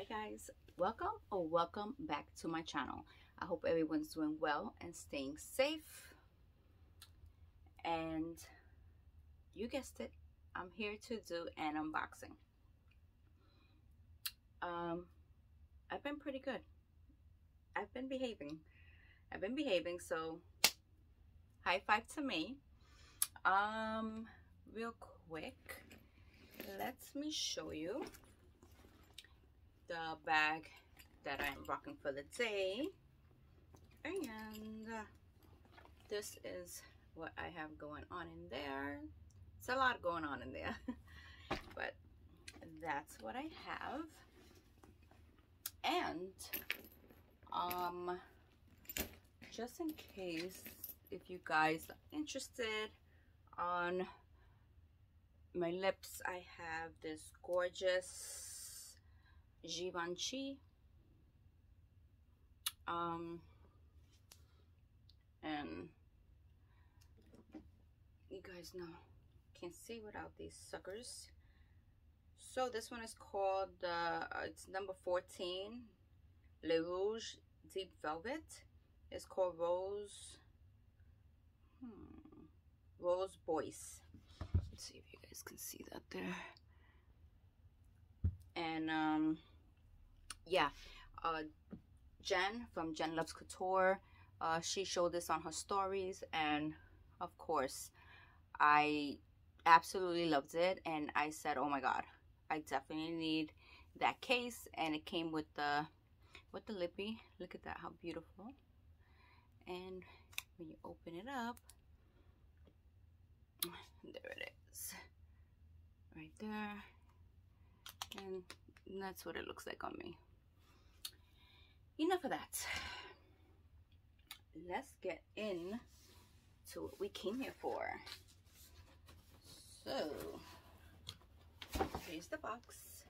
guys, welcome back to my channel. I hope everyone's doing well and staying safe. And you guessed it, I'm here to do an unboxing. I've been pretty good. I've been behaving, so high five to me. Real quick, let me show you the bag that I'm rocking for the day, and this is what I have going on in there. It's a lot going on in there but that's what I have. And just in case if you guys are interested on my lips, I have this gorgeous Givenchy and you guys know, can't see without these suckers. So this one is called it's number 14, Le Rouge Deep Velvet. It's called Rose Boyce. Let's see if you guys can see that there. And yeah, Jen from Jen Loves Couture, she showed this on her stories, and of course I absolutely loved it, and I said, oh my god, I definitely need that case. And it came with the lippy. Look at that, how beautiful. And when you open it up, there it is, right there, and that's what it looks like on me. Enough of that. Let's get in to what we came here for. So here's the box.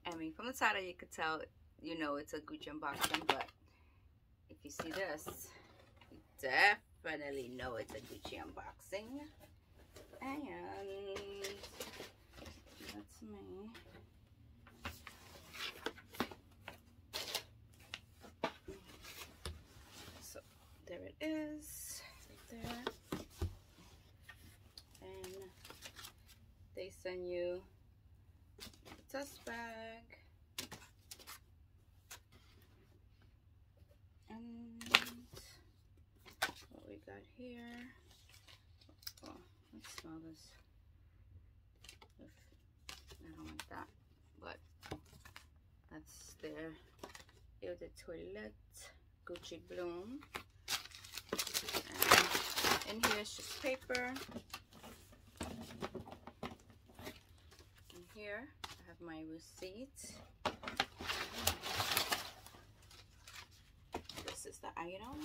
I mean, from the title you could tell, you know, it's a Gucci unboxing, but if you see this, you definitely know it's a Gucci unboxing. And that's me. So there it is, right there. And they send you a dust bag. And what we got here, oh, let's smell this. I don't like that, but that's their Eau de Toilette Gucci Bloom. And in here is just paper. And here I have my receipt. This is the item.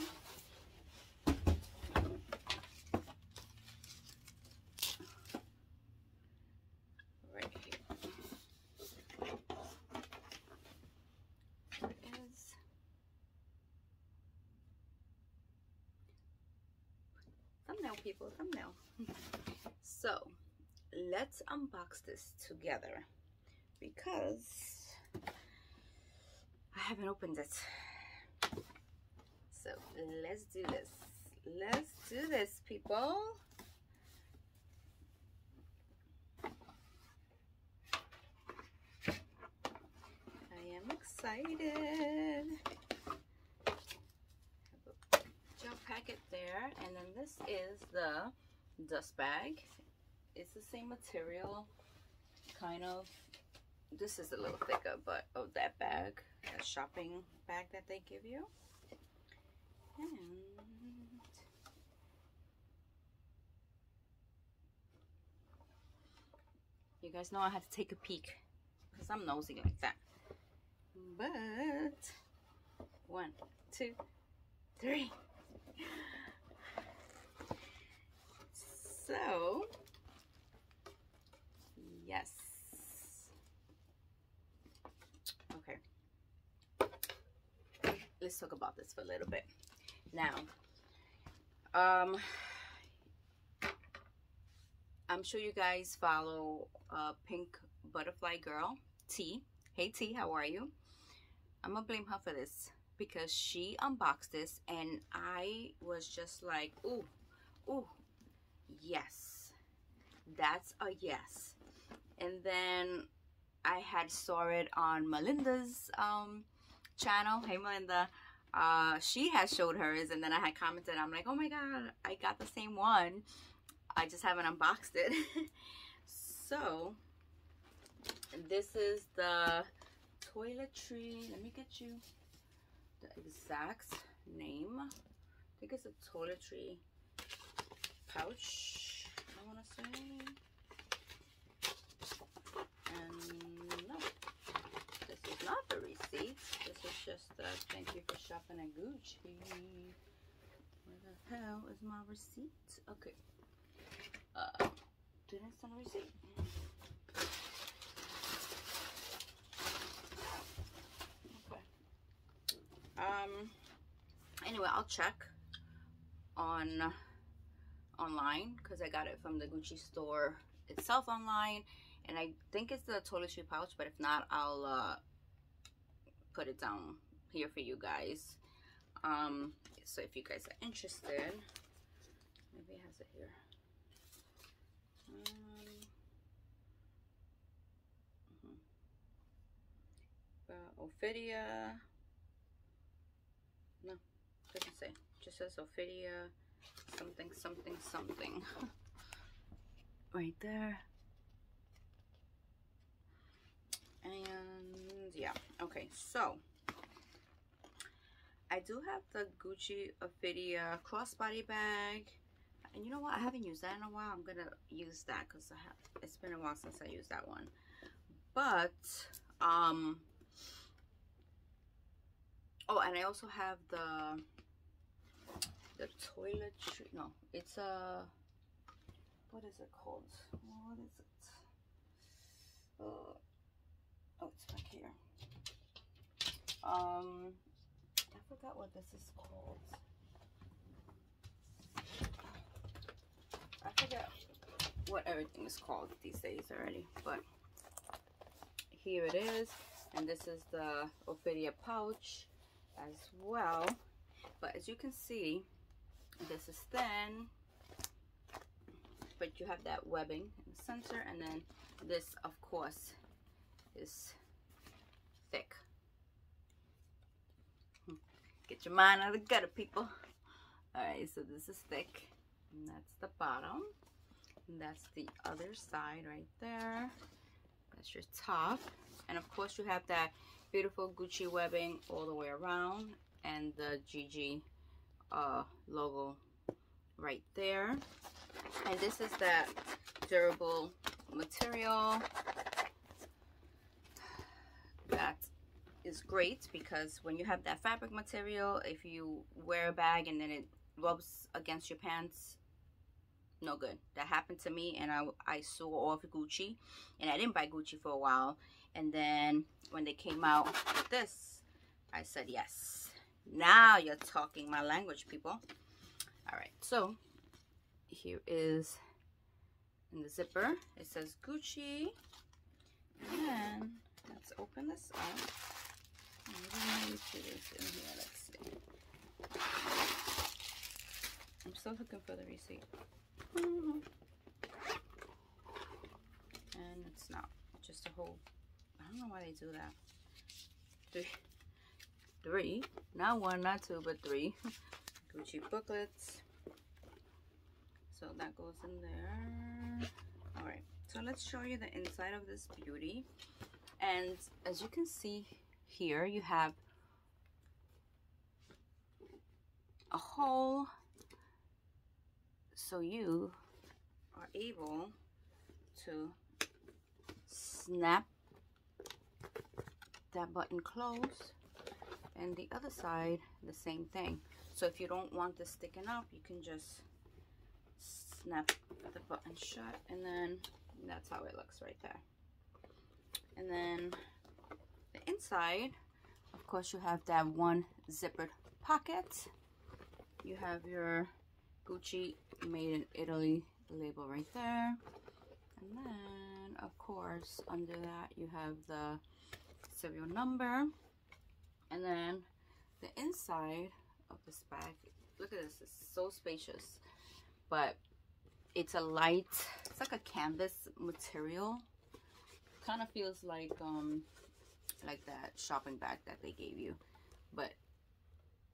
Right here. There it is. Thumbnail, people, thumbnail. So let's unbox this together because I haven't opened it. So let's do this. Let's do this, people. I am excited. Have a gel packet there, and then this is the dust bag. It's the same material, kind of. This is a little thicker, but of that bag, that shopping bag that they give you. And you guys know I had to take a peek because I'm nosy like that. But 1, 2, 3. So yes. Okay. Let's talk about this for a little bit. Now, I'm sure you guys follow Pink Butterfly Girl T Hey T, how are you? I'm gonna blame her for this because she unboxed this and I was just like, ooh, ooh, yes, that's a yes. And then I had saw it on Melinda's channel. Hey Melinda. She had showed hers and then I had commented. I'm like, oh my god, I got the same one. I just haven't unboxed it. So this is the toiletry. Let me get you the exact name. I think it's a toiletry pouch, I want to say. And no, this is not the receipt. This is just a thank you for shopping at Gucci. Where the hell is my receipt? Okay. Didn't send a receipt. Okay. Anyway, I'll check online because I got it from the Gucci store itself online, and I think it's the toiletry pouch, but if not, I'll put it down here for you guys. So if you guys are interested, maybe it has it here. Ophidia. No, doesn't say. Just says Ophidia something something something. Right there. And yeah, okay, so I do have the Gucci Ophidia crossbody bag. And you know what? I haven't used that in a while. I'm gonna use that because it's been a while since I used that one. But oh, and I also have the toiletry. No, it's a, what is it called? What is it? Oh, it's back here. I forgot what this is called. I forget what everything is called these days already, but here it is. And this is the Ophidia pouch as well. But as you can see, this is thin, but you have that webbing in the center, and then this, of course, is thick. Get your mind out of the gutter, people. Alright, so this is thick, and that's the bottom, and that's the other side right there. That's your top, and of course you have that beautiful Gucci webbing all the way around, and the GG logo right there. And this is that durable material that is great, because when you have that fabric material, if you wear a bag and then it rubs against your pants, no good. That happened to me, and I saw off Gucci, and I didn't buy Gucci for a while, and then when they came out with this, I said yes. Now you're talking my language, people. All right, so here is in the zipper, it says Gucci, and let's open this up. Maybe put this in here. Let's see. I'm still looking for the receipt. And it's not just a whole, I don't know why they do that. Three, not one, not two, but three Gucci booklets. So that goes in there. All right, so let's show you the inside of this beauty. And as you can see here, you have a hole, so you are able to snap that button closed, and the other side the same thing. So if you don't want this sticking up, you can just snap the button shut, and then that's how it looks right there. And then the inside, of course, you have that one zippered pocket. You have your Gucci made in Italy label right there, and then of course under that you have the serial number. And then the inside of this bag, look at this, it's so spacious, but it's a light, it's like a canvas material. Kind of feels like that shopping bag that they gave you, but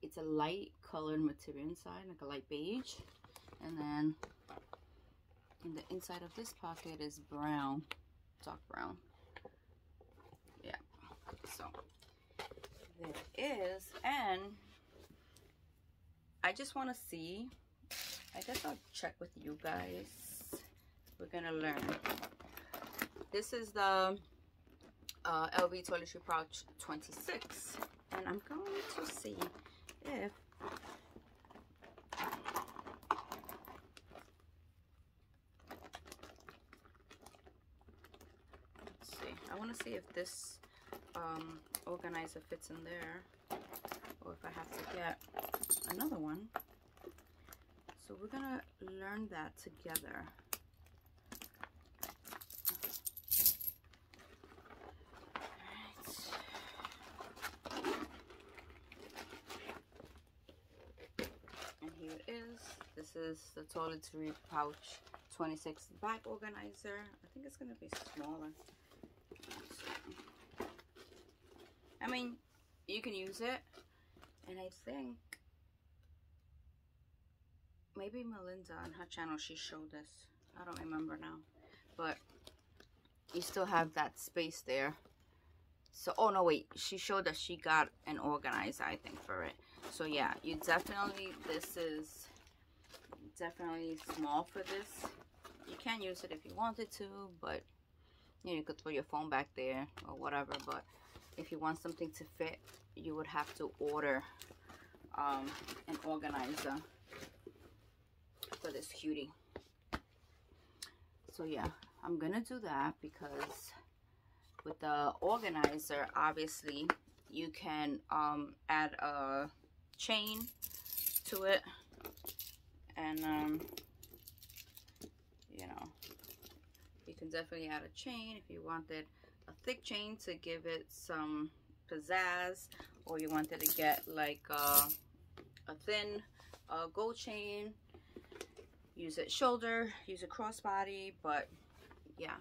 it's a light colored material inside, like a light beige. And then in the inside of this pocket is brown, dark brown. Yeah, so there it is. And I just want to see, I guess I'll check with you guys. We're gonna learn. This is the LV toiletry pouch 26, and I'm going to see if I want to see if this organizer fits in there, or if I have to get another one. So we're gonna learn that together. And here it is. This is the toiletry pouch 26 bag organizer. I think it's gonna be smaller. I mean, you can use it, and I think maybe Melinda on her channel, she showed this. I don't remember now, but you still have that space there. So, oh no, wait, she showed that she got an organizer, I think, for it. So yeah, you definitely, this is definitely small for this. You can use it if you wanted to, but you know, you could throw your phone back there or whatever. But if you want something to fit, you would have to order an organizer for this cutie. So yeah, I'm gonna do that, because with the organizer, obviously you can add a chain to it, and you know, you can definitely add a chain if you wanted a thick chain to give it some pizzazz, or you wanted to get like a thin gold chain. Use it shoulder, use it crossbody. But yeah,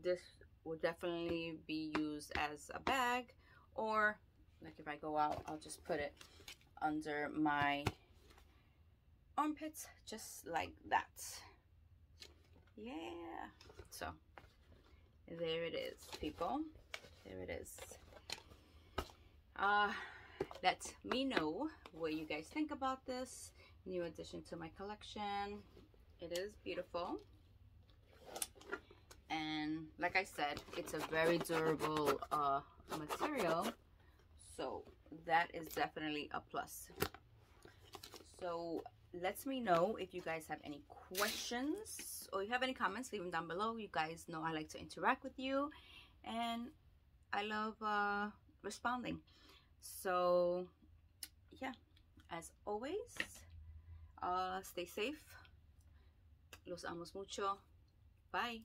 this will definitely be used as a bag, or like if I go out, I'll just put it under my armpits, just like that. Yeah, so there it is, people. There it is. Let me know what you guys think about this new addition to my collection. It is beautiful, and like I said, it's a very durable material, so that is definitely a plus. So let me know if you guys have any questions or you have any comments. Leave them down below. You guys know I like to interact with you, and I love responding. So yeah, as always, stay safe. Los amos mucho. Bye.